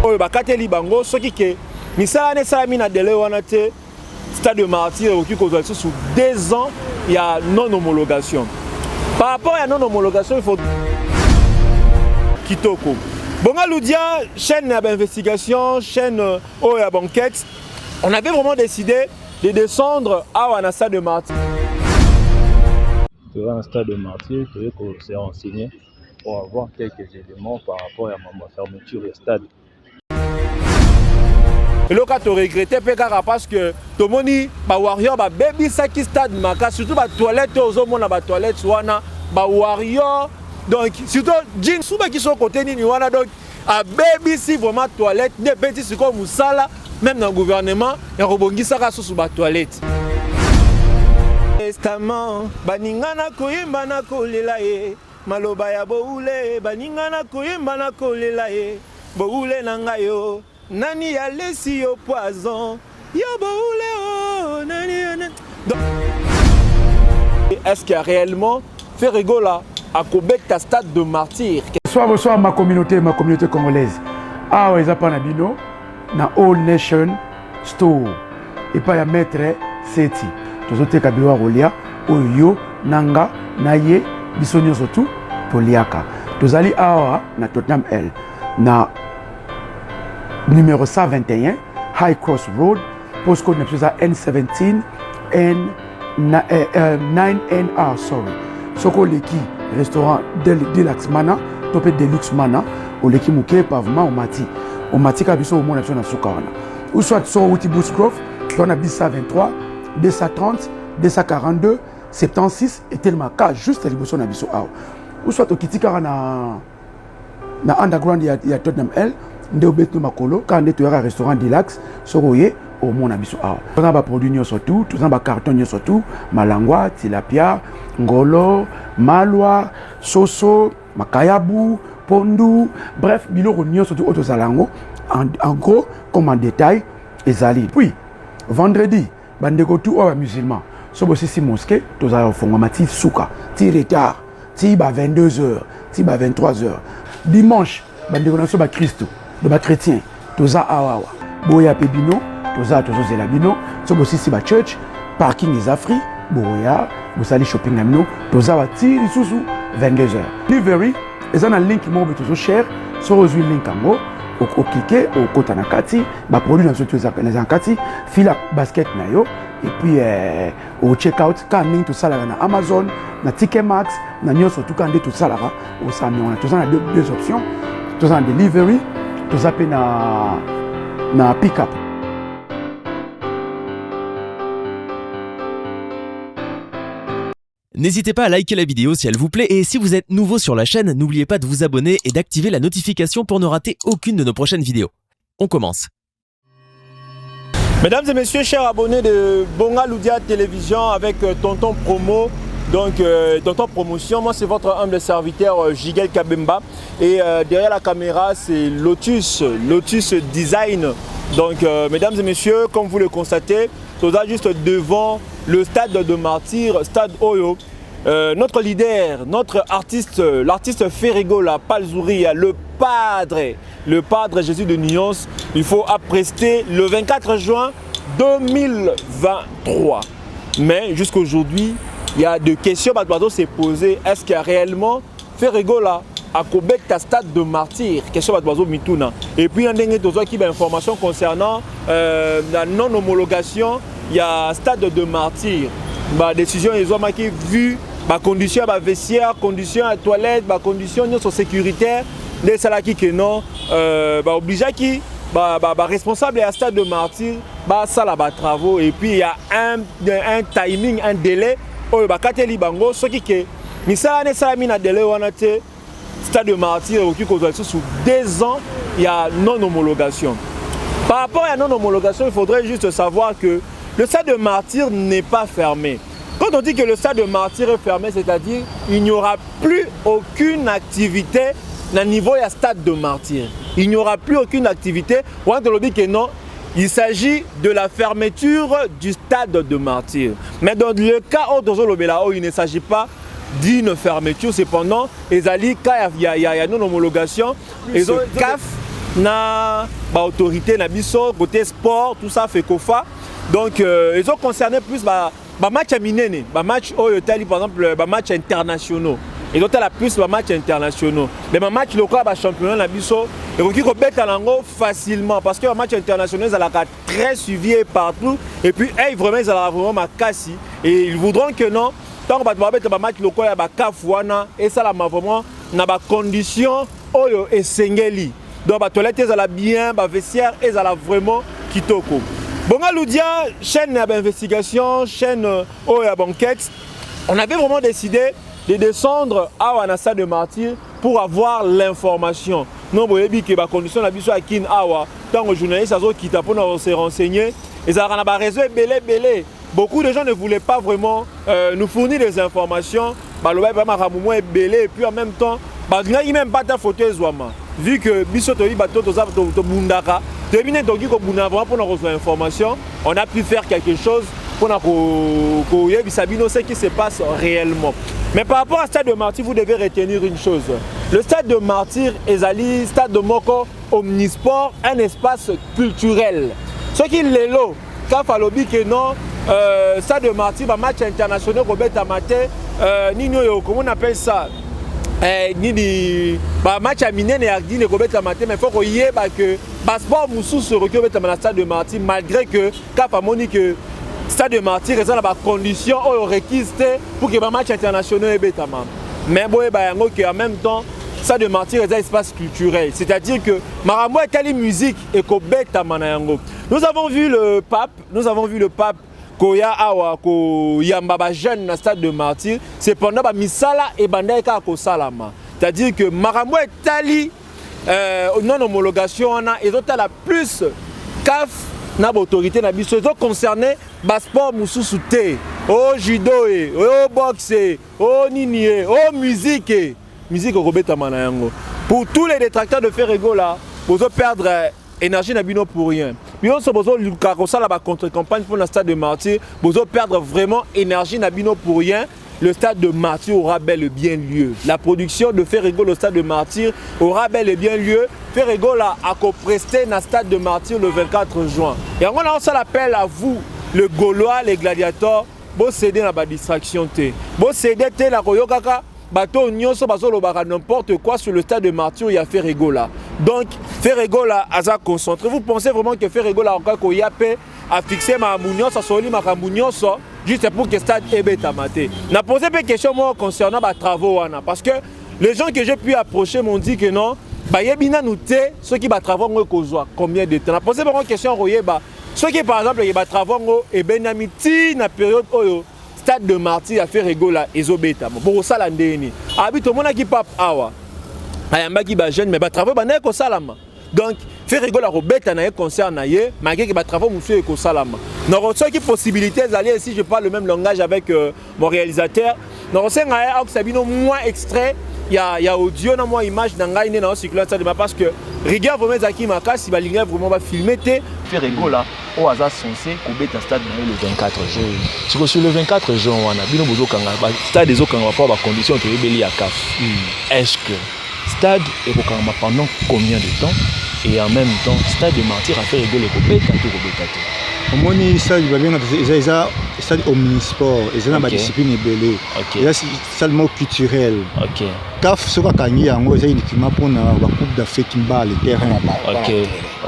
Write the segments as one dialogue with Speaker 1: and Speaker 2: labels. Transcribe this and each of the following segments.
Speaker 1: oyo bakateli bango soki ke misala ne sala mina délai wana te stade de martyr oki kozwa sous 2 ans il y a non homologation. Par rapport à non homologation il faut kitoko. Bonga Loudia, chaîne d'investigation, chaîne d'enquête, on avait vraiment décidé de descendre à un stade de martyr.
Speaker 2: Dans un stade de martyr, il faut se renseigner pour avoir quelques éléments par rapport à ma fermeture du stade.
Speaker 1: Et là, tu regrettes parce que tout le monde dit que Warrior a baby saki stade maka, surtout la toilette, aux hommes na toilette, wana Warrior. Donc, surtout, jeans, souvent qui sont côté ni wana donc a baby si vraiment toilette, des petits c'est comme Moussala, même dans le gouvernement, il y a rebongi ça sur la toilette. Testament, baningana koyemba na kolela ye, maloba ya boule, baningana koyemba na kolela ye, boule nanga yo. Nani ya laissé au poison, ya boule oh, nani. Est-ce qu'il y a réellement fait rigola à Québec ta stade de martyr?
Speaker 3: Bonsoir ma communauté congolaise. Ah ouais, ça pas na bino na All Nation Store. Et pas ya maître Seti. Tozote kabilo rolia oyo nanga naye bisonyo surtout toliaka. Tozali awa na Tottenham L na numéro 121, High Cross Road, postcode N17 9NR, sorry. Soko leki restaurant Deluxe Mana, topé Deluxe Mana, ou leki mouke pavement au mati kabiso au monde na soukawana. Ou soit sur Outi Bushcroft, on a 123, 230, 242, 76 et tellement cas juste à l'immotion na biso aw. Ou soit au kitikara na underground ya Tottenham L. Nde obeto makolo quand nde toyaka restaurant Deluxe soroye au monde abiso awa. Tozana ba produit nyonso tout, tozana ba carton nyonso tout, malangwa, tilapia, ngolo, malwa, soso, makayabu, pondu, bref, biloko nyonso tout otozalango en gros comme en détail ezali. Puis vendredi, bandeko tout owa musulman. So bosi si mosquée, tozala fonga mati souka, ti retard, ti ba 22h, ti ba 23h. Dimanche, bandeko na so ba Christo. De ba chrétien, toza awawa. Boya pebino, toza zela bino. So bosi si ba church, parking des Afri, boya, bosali shopping namino, toza wa ti lisusu 22h. Delivery, ezana link mo beto cher, so rezu link ango, o cliquer au kota na kati, ba produit na so toza na kati, fila basket na yo et puis au check out quand link to sala na Amazon, na Ticketmax, na nyonso tout quand tout sala au sami on a toza na deux options, toza na delivery. Tout ça na pick-up.
Speaker 4: N'hésitez pas à liker la vidéo si elle vous plaît et si vous êtes nouveau sur la chaîne, n'oubliez pas de vous abonner et d'activer la notification pour ne rater aucune de nos prochaines vidéos. On commence.
Speaker 1: Mesdames et messieurs, chers abonnés de Bonga Loudia Télévision avec Tonton Promo. Donc, Tonton Promotion, moi c'est votre humble serviteur Jigel Kabemba et derrière la caméra c'est Lotus Design. Donc, mesdames et messieurs, comme vous le constatez, nous sommes juste devant le stade de martyr, stade Oyo. Notre leader, notre artiste, l'artiste Ferrigola Palzouria, le padre Jésus de Nyons, il faut apprester le 24 juin 2023. Mais jusqu'aujourd'hui, il y a des questions qui s'est posées. Est-ce qu'il y a réellement fait rigola à Québec ta stade de martyr? Question qui mituna. Et puis il y a une information concernant la non-homologation. Il y a stade de martyr. La décision ils ont vu les conditions vestiaire, conditions à toilette, conditions sécuritaires. Les salariés qui non obligé qui responsable à stade de martyr ça là travaux et puis il y a un timing, un délai. Oyo bakateli bango soki ke misala ne sala mina délai wana te stade de martyr oki kozwa sous 2 ans il y a non homologation. Par rapport à non homologation, il faudrait juste savoir que le stade de martyr n'est pas fermé. Quand on dit que le stade de martyr est fermé, c'est-à-dire il n'y aura plus aucune activité au niveau du stade de martyr. Il n'y aura plus aucune activité. On dit que non. Il s'agit de la fermeture du stade de martyr. Mais dans le cas où il ne s'agit pas d'une fermeture, cependant, il y a non homologation. Ils ont CAF na ba autorité na biso côté sport tout ça fait kofa donc ils ont concerné plus ba match à minene ba match oyo tali par exemple ba match internationaux et donc la plus ba match internationaux mais ba match local ba championnat na biso et qui ko beta nango facilement parce que ba match internationaux ça la très suivi partout et puis vraiment ils ont vraiment makasi et ils voudront que non tant que ba beta ba match local ya ba kafuana et ça la vraiment na ba condition oyo esengeli donc ba toilette ezala bien ba vestiaire ezala vraiment kitoko bonga Loudia chaîne d'investigation chaîne oyo banquette on avait vraiment décidé de descendre à Wanassa de Martyr pour avoir l'information non boyebi que ba condition la biso akin awa tant que journaliste azo kita pour nous se renseigner ezala na ba réseau belé beaucoup de gens ne voulaient pas vraiment nous fournir des informations baloba ba makamumou belé et puis en même temps ba ngai même pas ta photo ezwama vu que biso to bato to bundaka terminé donc ko bunda vraiment pour nous recevoir l'information on a pu faire quelque chose pour ko yebisa bino ce qui se passe réellement mais par rapport à Stade de Martyr vous devez retenir une chose le Stade de Martyr ezali Stade de Moko Omnisport un espace culturel ce qui lelo ka falobi que non Stade de Martyr ba match international ko beta matin nino yo comment on appelle ça nini ba match à minene ya dine ko beta matin mais faut ko yeba que sport musu se recule beta na Stade de Martyr malgré que Cap moni que Stade de Martyr est dans la condition requise pour que ba match international beta mais boye ba yango que en même temps Stade de Martyr est un espace culturel c'est-à-dire que marambo et tali musique et ko beta yango nous avons vu le pape Koya awa ko yamba ba jeune na Stade de Martyr cependant ba misala et banda ka ko salama c'est-à-dire que marambo etali non homologation on a ils ont la plus CAF na autorité na biso ils ont concerné ba sport mususu te oh judo oh boxe oh nini oh musique robeta manayango pour tous les détracteurs de Ferrego là vous perdre énergie na bino pour rien. Bien sûr, vous avez la contre-campagne pour le Stade de Martyr. Vous allez perdre vraiment énergie na bino pour rien. Le Stade de Martyr aura bel et bien lieu. La production de Ferrego, le Stade de Martyr, aura bel et bien lieu. Ferrego là a presté dans le Stade de Martyr le 24 juin. Et on a l'appel à vous, le Gaulois, les gladiateurs, vous cédez dans la distraction. Vous cédez dans la Koyokaka. Bateau nyonso bazolo baka n'importe quoi sur le Stade de Martyr, il y a Ferrego là. Donc Ferrego là a concentré. Vous pensez vraiment que Ferrego là encore ko yape a fixé ma munyoso soli makambunyonso juste pour que stade ebeta maté. N'a posé pas question moi concernant ba travaux wana parce que les gens que j'ai pu approcher m'ont dit que non, ba yebina nouté ceux qui ba travaux ngo kozwa combien de temps. N'a posé pas question royeba ceux qui par exemple ba travaux ngo e benamiti na période oyo Stade de Martyr a fait rigola ezobeta bon ça la ndeni habito mona ki pap awa ayamba ki ba jeune mais ba travaux ba na ko salama donc faire rigola robeta na concert na ye malgré que ba travaux monsieur ko salama non reçoit qui possibilité d'aller si je parle le même langage avec mon réalisateur non c'est nga ak sabino moins extrait il y a audio na moi image na ngai ne na circuler ça de parce que rigueur vraiment zaki makasi ba linga vraiment ba filmer te faire rigola au hasard censé kobeta stade le 24 juin sur le 24 juin wana bino bozo kanga ba stade des okanga pas ba condition to yebeli ya CAF est-ce que stade est kanga pendant combien de temps et en même temps Stade de Martyr a fait rigoler kobeta to
Speaker 5: omoni stade babenga eza stade omnisport eza na discipline ebele eza seulement culturel CAF soka kangi yango eza uniquement pour na ba coupe d'Afrique mbala le terrain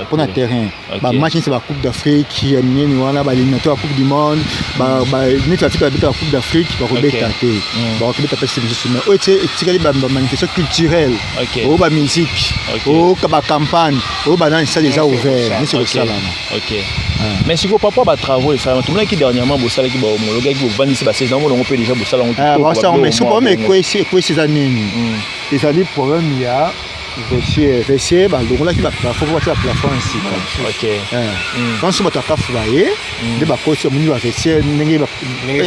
Speaker 5: pour na terrain ba match c'est ba coupe d'Afrique ya nini wana ba éliminatoire coupe du monde ba net Afrique ba coupe d'Afrique ba kobeta te ba kobeta pas c'est juste mais oité etikali ba manifestation culturelle o ba musique o ba campagne o ba dans ça déjà ouvert mais c'est ça là
Speaker 2: mais si vous papa ba travaux et ça tout le monde qui dernièrement bo sala ki ba homologué ki bo vanisi ba saison on peut déjà bo sala on
Speaker 5: mais c'est pas mais quoi ces années et ça dit problème il y a vessier bah donc là qui va faut voir ça plafond ici quand ce bateau a flyé de ba coach mon va vessier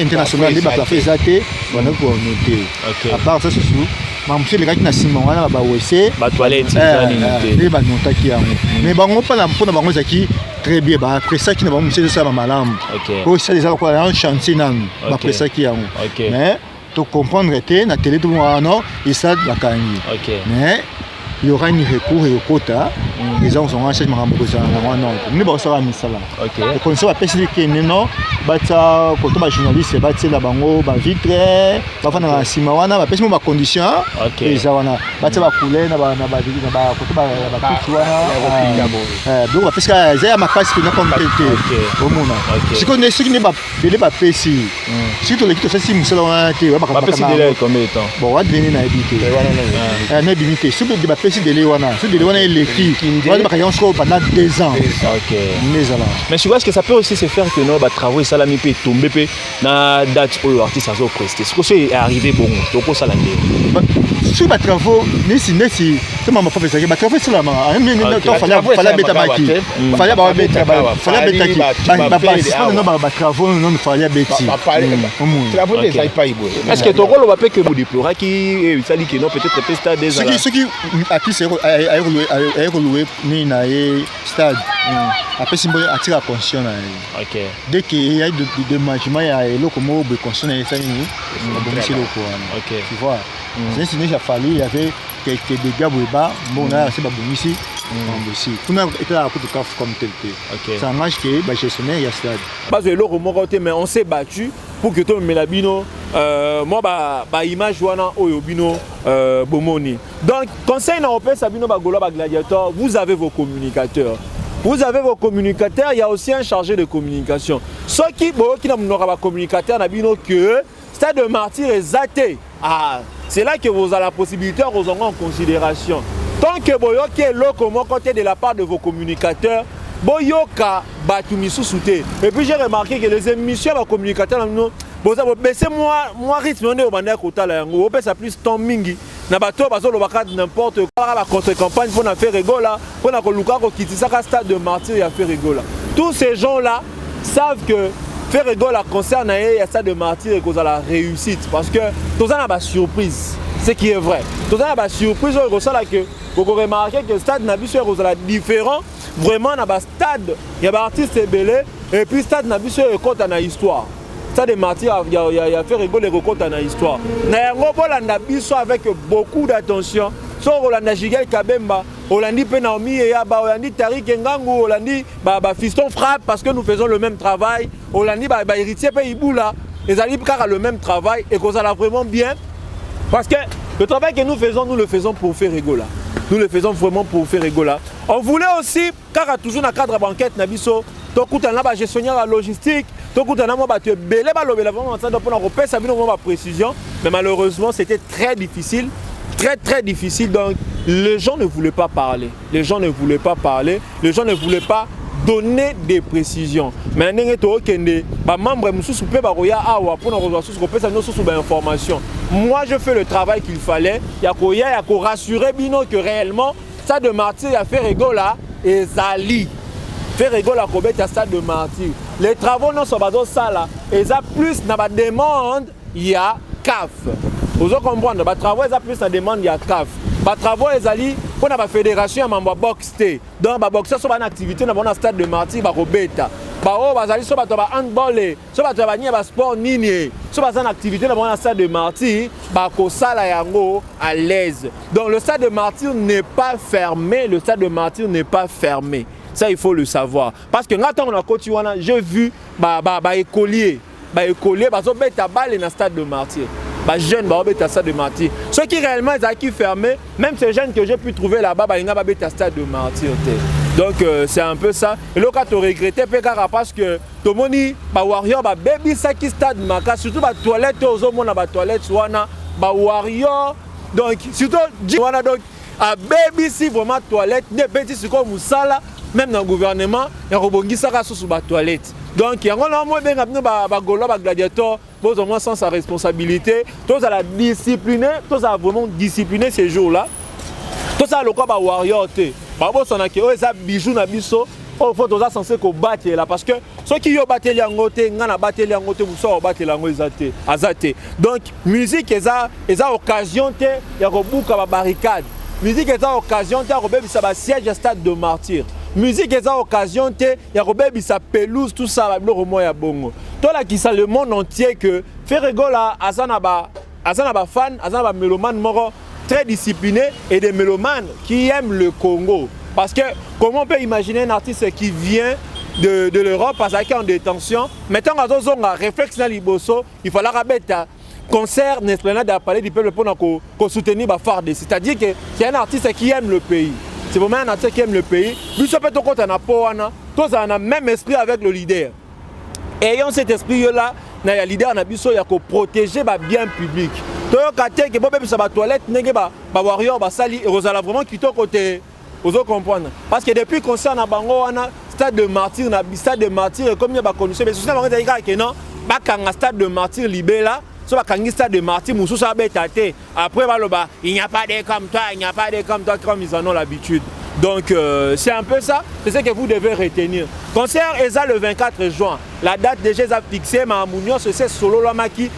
Speaker 5: international de ba plafond zaté on a pour noter à part ça c'est sûr mais monsieur les gars qui na Simon wana ba wc
Speaker 2: ba toilette ça
Speaker 5: ni ba nota qui mais bango pas na pona bango zaki très bien bah après ça qui na ba monsieur ça ba malam ko ça déjà quoi un chantier nan ba après ça qui mais tu comprendre que na télé tout non et ça la kangi mais il y aura un recours et au quota les gens sont en charge makambo kozala nango non ni bakosala misala konse bapesi kende no batia koto bajournaliste batiela bango bavitre bafandaka na nsima wana bapesi mo bacondition eza wana batia bacouleur na koto batutu wana donc bapesi eza ya makasi mpena comme te omona sikoyo nde soki nde bele bapesi soki toleki tosasi mosala wana te bon wadeni nayebi te nayebimi te soki de bapesi dele wana soki dele wana eleki wana bakayanga sikoyo pendant 2 ans nezala
Speaker 1: mais je pense que ça peut aussi se faire que non travaux salami pe tomber pe na date oyo artiste azo prester ce que c'est arrivé bon toko sala ndé
Speaker 5: sur travaux nesi c'est maman papa ça travaux c'est la maman fallait beta baki fallait ba beta fallait beta ki ba travaux non fallait beti
Speaker 1: travaux des pas ibo est-ce que toko lo ba pe que vous déplorez qui ça dit que non peut-être peut stade des
Speaker 5: ans ceux qui artiste louer ni na stade après simbo atira conscient na dès qu'il y a de management il y a eloko mo be conscient na ça ni bon tu vois c'est déjà fallu il y avait quelques dégâts bas bon là c'est pas bon ici aussi kuna était à côté de CAF comme tel ça marche que ba gestionnaire il y a stade
Speaker 1: base eloko mo côté mais on s'est battu pour que to melabino moi ba image wana oyo bino bomoni donc conseil na opé sabino ba golo ba gladiateur vous avez vos communicateurs. Vous avez vos communicateurs, il y a aussi un chargé de communication. Ceux qui n'ont pas de communicateur, que Stade de Martyr est zaté. C'est là que vous avez la possibilité de vous en considération. Tant que vous avez le côté de la part de vos communicateurs, boyoka batumisu souté. Et puis j'ai remarqué que les émissions de communicateurs, c'est moi rythme on est au bandé côté là, on peut ça plus temps mingi. Na bato bazo lobaka n'importe quoi la contre-campagne pour na faire rigola, pour na koluka ko kitisaka Stade de Martyr ya faire rigola. Tous ces gens-là savent que faire rigola concerne ya Stade de Martyr et cause à la réussite parce que tout ça n'a pas surprise, ce qui est vrai. Tout ça n'a pas surprise au ça là que vous remarquez que Stade n'a pas cause à la différent vraiment na ba stade ya ba artiste belé et puis Stade n'a pas compte na histoire. Stade de Martyr il a fait rigoler les recomptes en histoire. Na biso avec beaucoup d'attention. So Rolanda Jigel Kabemba, Olandi Penaomi et Yaba, Olandi Tariq Ngangou, Olandi Fiston Frappe parce que nous faisons le même travail. Olandi héritier Peiboula, les alliés car le même travail et qu'on a vraiment bien. Parce que le travail que nous le faisons pour faire rigoler. Nous le faisons vraiment pour faire rigoler. On voulait aussi, car toujours dans le cadre de banquette, Nabiso, la gestionnaire la logistique, précision, mais malheureusement c'était très difficile, très difficile. Donc les gens ne voulaient pas parler, les gens ne voulaient pas donner des précisions. Mais moi je fais le travail qu'il fallait, il y a rassurer Bino que réellement Stade de Martyr a fait rigola et Zali. Faire rigoler à Kobet à Stade de Martyr. Les travaux non sont pas dans ça là. Et ça plus dans la demande, il y a CAF. Vous comprenez, les travaux ils plus dans la demande, il y a CAF. Les travaux ils allient pour la fédération à boxe. Donc la boxe c'est une activité dans le Stade de Martyr ba Kobeta. Ba o bazali so ba handball, so ba tabania ba sport nini, so ba une activité dans le Stade de Martyr, ba ko sala yango à l'aise. Donc le Stade de Martyr n'est pas fermé, le Stade de Martyr n'est pas fermé. Ça, il faut le savoir. Parce que quand on a continué, j'ai vu écoliers, parce que bête à balle dans le Stade de Martyr. Jeunes, bête à Stade de Martyr. Ceux qui réellement ont acquis fermé, même ces jeunes que j'ai pu trouver là-bas, ils ont bête à Stade de Martyr. Donc c'est un peu ça. Et là, quand tu regrettes, parce que tout le monde dit, Warrior, baby, ça qui stade Maka, surtout la toilette, aux hommes, la toilette, Warrior. Donc, surtout, donc, à baby, si vraiment toilette, des petits, c'est comme ça. Même dans le gouvernement, il y a rebongi ça sur la toilette. Donc, il y a un moins bien gladiateur, au moins sans sa responsabilité. Tous à la discipliner, tous à vraiment discipliner ces jours-là. Tous à le quoi warrior. Babo son aki o eza bijou na biso. Il faut tous censé ko battre là parce que ceux qui yo battre les ngoté, ngana battre les ngoté, vous so battre les ngoté azate. Donc, musique eza occasion te ya ko buka ba barricade. Musique eza occasion te ya ko bebisa ba siège à Stade de Martyr. Musique est en occasion te ya robebi sa pelouse tout ça le romo ya bongo. Toi là qui ça le monde entier que faire rigola azana ba fan, azana ba mélomane moro très discipliné et des mélomanes qui aiment le Congo. Parce que comment on peut imaginer un artiste qui vient de l'Europe, parce qu'il est en détention, maintenant on a un réflexe dans l'Iboso, il fallait rabattre un concert dans l'esplanade de la Palais du Peuple pour soutenir Bafard. C'est-à-dire que c'est un artiste qui aime le pays. C'est vraiment un artiste qui aime le pays. Lui, ça peut être tous on a le même esprit avec le leader. Ayant cet esprit-là, le leader a besoin de protéger le bien public. Quand on a une toilette, on warrior, vraiment quitter côté. Vous comprenez? Parce que depuis qu'on s'est en Bango, on a stade de martyr, comme il y a connu, mais c'est ça que non, stade de martyr libéré là, soit stade de martyr, après il n'y a pas de comme toi, il n'y a pas de comme toi, comme ils en ont l'habitude. Donc c'est un peu ça, c'est ce que vous devez retenir. Concert ESA le 24 juin, la date déjà est fixée, mais à Mounion, c'est Solo Lamaki,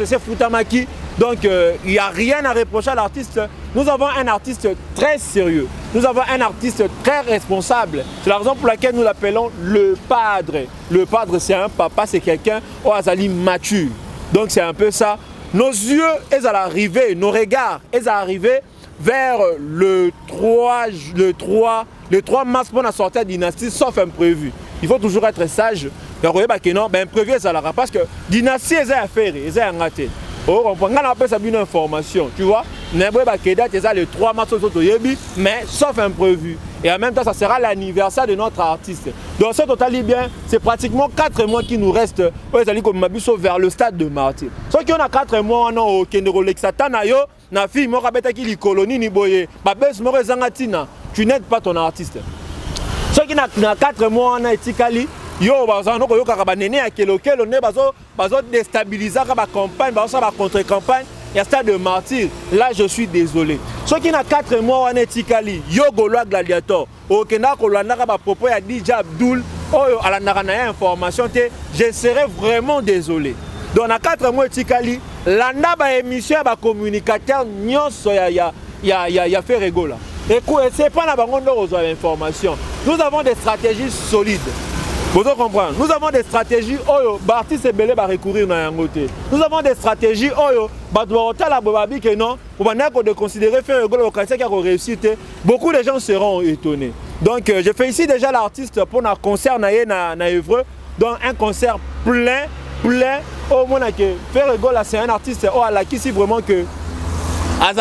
Speaker 1: c'est Futamaki. Donc il n'y a rien à reprocher à l'artiste. Nous avons un artiste très sérieux. Nous avons un artiste très responsable. C'est la raison pour laquelle nous l'appelons le padre. Le padre, c'est un papa, c'est quelqu'un au Azali mature. Donc c'est un peu ça. Nos yeux, ils allaient arriver, nos regards, ils allaient arriver vers le 3 mars pour la sortie de Dynastie, sauf imprévu. Il faut toujours être sage. Imprévu, parce que Dynastie, ils ont affaire, ils ont raté. On appelle ça une information, tu vois. Le 3 mars, mais sauf imprévu. Et en même temps, ça sera l'anniversaire de notre artiste. Donc, ça, totalement bien, c'est pratiquement 4 mois qui nous restent vers le stade de Martyr. Ceux qui ont 4 mois, on a au na fille, qui colonie ni boye. Tu n'aides pas ton artiste. Ceux qui ont 4 mois, on a Etikali. Yo bazano ko yoka ba nene ya kelokelo ne bazo déstabiliser ka ba campagne ba sa ba contre campagne ya stade de martyr. Là je suis désolé. Ceux qui na 4 mois en etikali yo Gaulois gladiator o kenda ko landa ka ba propos ya DJ Abdul oyo ala na information te, je serais vraiment désolé. Donc na 4 mois etikali landa ba émission ba communicateur nyonso ya fait rigola. Et c'est pas la bango ndo ozo information. Nous avons des stratégies solides. Vous comprenez? Nous avons des stratégies oyo artistes et belé va recourir dans un côté. Nous avons des stratégies oyo la bobabi que non, on va de considérer faire rigolo au cancer qui a réussi. Beaucoup de gens seront étonnés. Donc je félicite déjà l'artiste pour un concert na Évreux, donc un concert plein au moins que faire rigolo c'est un artiste qui si vraiment que a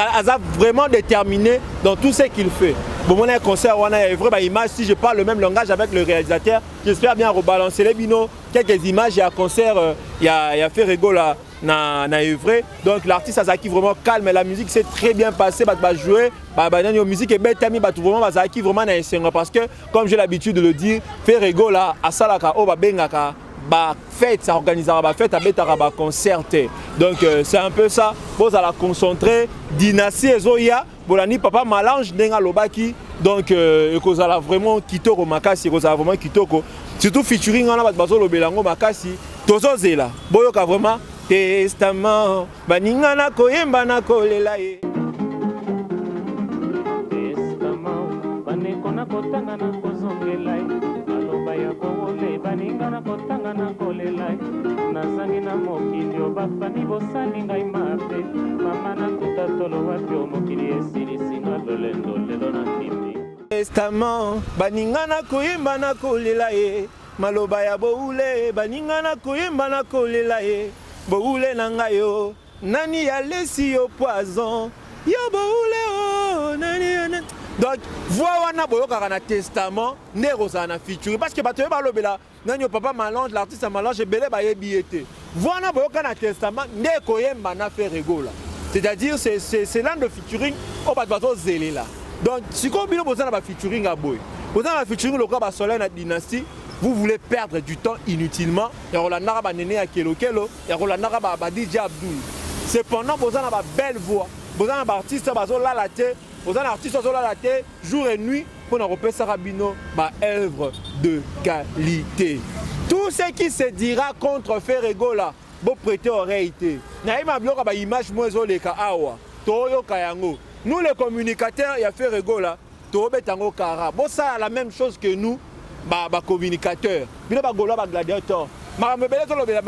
Speaker 1: vraiment déterminé dans tout ce qu'il fait. Bon, on a un concert, on a un vrai image. Si je parle le même langage avec le réalisateur, j'espère bien rebalancer les binos. Quelques images, il y a un concert, il y a fait rigolo na Évreux. Donc l'artiste a qui vraiment calme, la musique s'est très bien passée, va jouer, la musique est belle, vraiment vraiment parce que comme j'ai l'habitude de le dire, fait rigolo à Salaka, au Bengaka. Fête, ça organisera la fête, à concert. Donc c'est un peu ça. Vous allez concentrer. Dynastie Ezoya, Bolani papa Malange Denga Lobaki. Donc vous allez vraiment quitter au Makasi, vous allez vraiment quitter au. Surtout featuring on a Bazolo Belango Makasi. Tozo Zela. Boyoka vraiment testament. Baninga na koyemba na kolela ye. Testament. Baneko na kotanga na kozongela ye. Ya bole baninga na kotanga na kolela nazangi na mokili obafani bosali ngai mabe mama na kuta tolo wapi mokili esilisinga lolendo lelo na ndimi testament baninga na koyemba na kolela ye maloba ya boule baninga na koyemba na kolela ye boule na ngayo nani ya lesi yo poison yo boule oh nani. Donc, voilà un testament, Nerosana featuring. Parce que tu vas le là, papa Malange, l'artiste Malange, belé baye billetté. Voilà un testament, Nekoyemba na fait rigola. C'est-à-dire, c'est l'un de featuring, on va pas zéler là. Donc, si vous avez un featuring à boy, vous avez un featuring le cas soleil na dynastie, vous voulez perdre du temps inutilement. Il y a un arabe néné à Kelokelo, il y a un arabe à DJ Abdul. Cependant, vous avez une belle voix, vous avez un artiste qui a la tête. Aux artistes qui sont là, jour et nuit, pour nous repérer Sarabino, ma œuvre de qualité. Tout ce qui se dira contre Ferregola, vous prêtez oreille. Nous, les communicateurs, il y a Ferregola, ça a la même chose que nous, les communicateurs. Nous sommes gladiateurs.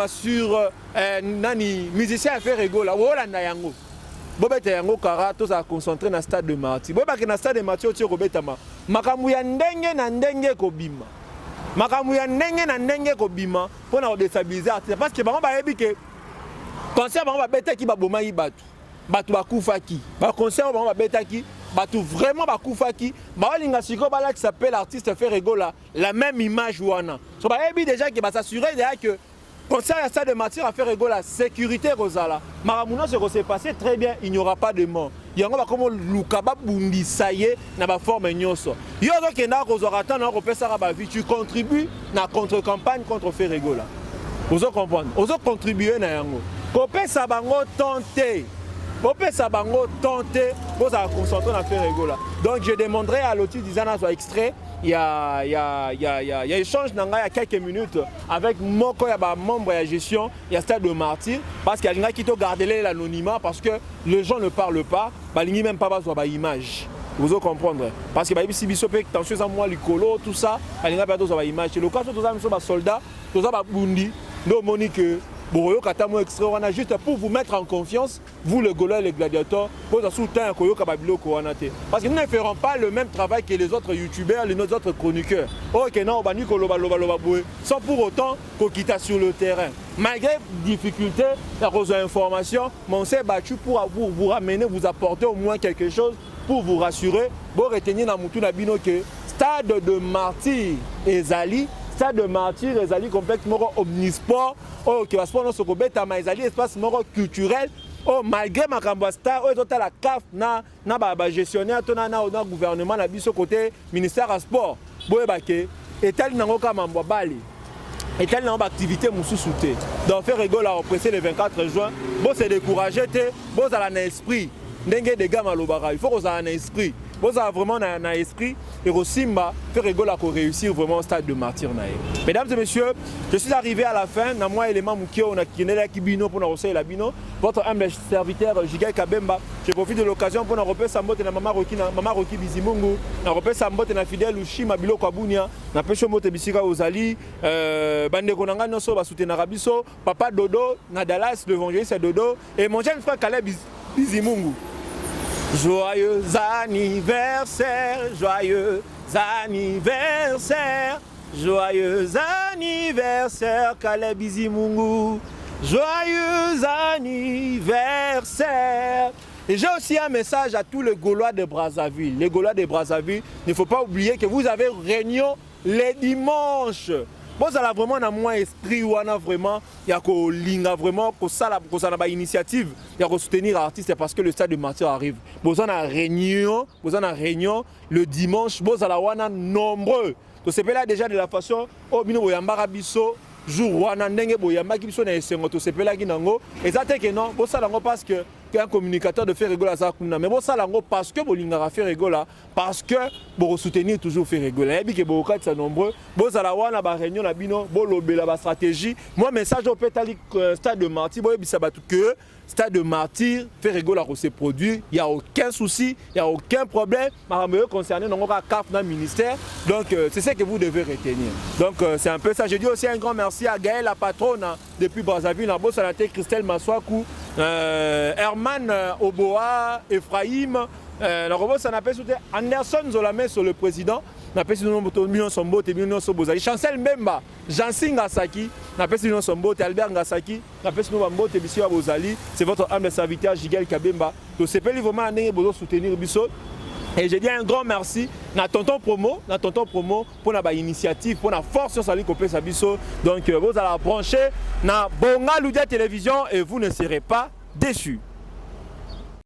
Speaker 1: Sur musicien Ferregola, Bobeta yango kara tous à concentrer dans le stade de Martyr. Bobeta dans le stade de Martyr, tu robetama. makambo ya ndenge na ndenge kobima. Makambo ya ndenge na ndenge kobima pour na déstabiliser artiste parce que bango bayebi que concert bango babetaki baboma yi batu. Batu bakufaki. Ba concert bango babetaki batu vraiment bakufaki. Ba linga siko bala qui s'appelle l'artiste fait rigola la même image wana. So bayebi déjà que ba s'assurer déjà que concert à Stade de Martyrs à faire rigoler la sécurité Rosala. Maramouno s'est passé très bien, il n'y aura pas de mort. Il y aura comme Lukaba Bundi Saye na ba forme nyoso. Yo donc na Rosoratan na repesa ba vie tu contribues na contre-campagne contre faire rigoler. Vous comprendre. Vous contribuer na yango. Kopesa bango tenter. Kopesa bango tenter, vous allez concentrer na faire rigoler. Donc je demanderai à l'autre disant soit extrait. Il y a échange il y a quelques minutes avec mon membre de la gestion, il y a Stade de Martyrs, parce qu'il y a qui garder l'anonymat parce que les gens ne parlent pas, ils ne même pas besoin d'image. Vous comprendre. Parce que si vous avez attention à moi, l'écolo, tout ça, ils n'ont pas besoin d'image. Le cas où tous les soldats, tous les bundi, nous monique. Bon, on a juste pour vous mettre en confiance, vous le Gaulois et les gladiateurs, pour soutenir parce que nous ne ferons pas le même travail que les autres youtubeurs, les autres chroniqueurs. Ok, non, sans pour autant qu'on quitte sur le terrain. Malgré les difficultés, les informations, on s'est battu pour vous ramener, vous apporter au moins quelque chose pour vous rassurer. Pour retenir dans Moutou Nabino que Stade de Martyrs et Zali. Stade de Martyrs, les complexe omnisport, qui va se prendre ce que mais les espace culturel, malgré ma cambasta, la CAF, na gestionnaire, na gouvernement, na biso côté ministère à sport, et tel n'a aucun membre bali, et tel n'a pas activité moussouté. Donc faire rigoler à oppresser le 24 juin, bon c'est découragé, bon ça a un esprit, n'engagez des gars malobara, il faut qu'on ait un esprit. Vous avez vraiment un esprit et au Simba faire rigoler pour réussir vraiment au Stade de Martyrs. Mesdames et messieurs, je suis arrivé à la fin. Dans moi élément Moukio, on a Kibino pour nous recevoir la Bino. Votre humble serviteur Jigai Kabemba. Je profite de l'occasion pour nous repérer Sambote et Maman Roki Bizimungu. Nous repérer Sambote et fidèle Ushima Bilo Kwabunia. Nous pêchons Mote Bisika Ozali. Bande Konanga Noso va soutenir Rabiso. Papa Dodo, Nadalas, l'évangéliste Dodo. Et mon jeune frère Caleb Bizimungu. Joyeux anniversaire, joyeux anniversaire, joyeux anniversaire, Caleb Bizimungu, joyeux anniversaire. Et j'ai aussi un message à tous les Gaulois de Brazzaville. Les Gaulois de Brazzaville, il ne faut pas oublier que vous avez réunion les dimanches. Bon, ça a vraiment un moins esprit ou vraiment il y a vraiment une initiative, il y a soutenir l'artiste parce que le Stade de Martyrs arrive. Bon, ça a réunion le dimanche, bon, ça a nombreux. Donc c'est là déjà de la façon au bino boyamba biso jour wana ndenge boyamba ki biso na esengo to sepela ki nango ezate ke non bo sala ngo parce que un communicateur de faire rigoler ça kuna mais bo sala ngo parce que bolinga faire rigoler parce que bo soutenir toujours faire rigoler et bi ke bo katsa nombreux bo sala wana ba réunion na bino bo lobela ba stratégie moi message au pétali Stade de Martyrs bo bisa batu que Stade de Martyrs fait rigoler à ses produits, il y a aucun souci, il y a aucun problème marameux concerné non ka CAF dans ministère donc c'est ce que vous devez retenir donc c'est un peu ça. Je dis aussi un grand merci à Gaël la patronne depuis Brazzaville en boss à Christelle Maswaku Herman Oboa Ephraim la robot ça appelle Anderson Zolamé sur le président n'appelle si nous millions son botte et millions son bozali Chancel Mbemba Jansi Ngasaki n'appelle si nous son botte Albert Ngasaki n'appelle si nous botte et Bissio Bozali c'est votre humble serviteur Jigal Kabemba donc c'est pas vraiment un besoin soutenir Bissot. Et je dis un grand merci à tonton promo pour la initiative, pour la force sur Sali Kopé Sabiso. Donc vous allez brancher na Bonga Loudia Télévision et vous ne serez pas déçus.